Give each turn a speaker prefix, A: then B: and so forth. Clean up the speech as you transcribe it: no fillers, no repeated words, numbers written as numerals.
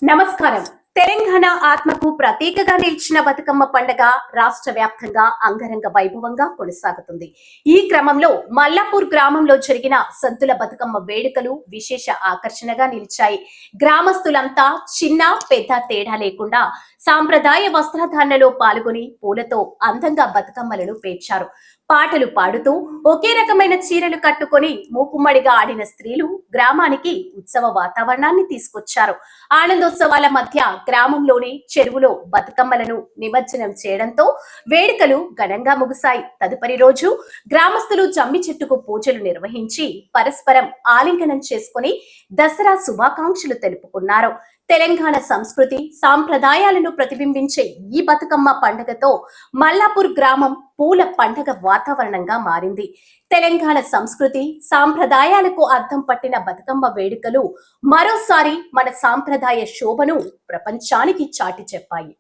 A: నమస్కారం. తెలంగాణ ఆత్మకు ప్రతీకగా నిలిచిన బతుకమ్మ పండుగ రాష్ట్ర వ్యాప్తంగా అంగరంగ వైభవంగా కొనసాగుతుంది. ఈ క్రమంలో మల్లాపూర్ గ్రామంలో జరిగిన సంతుల బతుకమ్మ వేడుకలు విశేష ఆకర్షణగా నిలిచాయి. గ్రామస్తులంతా చిన్న పెద్ద తేడా లేకుండా సాంప్రదాయ వస్త్రధారణలో పాల్గొని పూలతో అందంగా బతుకమ్మలను పేర్చారు. పాటలు పాడుతూ ఒకే రకమైన చీరలు కట్టుకొని మూకుమ్మడిగా ఆడిన స్త్రీలు గ్రామానికి ఉత్సవ వాతావరణాన్ని తీసుకొచ్చారు. ఆనందోత్సవాల మధ్య గ్రామంలోని చెరువులో బతుకమ్మలను నిమజ్జనం చేయడంతో వేడుకలు ఘనంగా ముగిశాయి. తదుపరి రోజు గ్రామస్తులు జమ్మి చెట్టుకు పూజలు నిర్వహించి పరస్పరం ఆలింగనం చేసుకుని దసరా శుభాకాంక్షలు తెలుపుకున్నారు. తెలంగాణ సంస్కృతి సాంప్రదాయాలను ప్రతిబింబించే ఈ బతుకమ్మ పండుగతో మల్లాపూర్ గ్రామం పూల పండగ వాతావరణంగా మారింది. తెలంగాణ సంస్కృతి సాంప్రదాయాలకు అర్థం పట్టిన బతుకమ్మ వేడుకలు మరోసారి మన సాంప్రదాయ శోభను ప్రపంచానికి చాటి చెప్పాయి.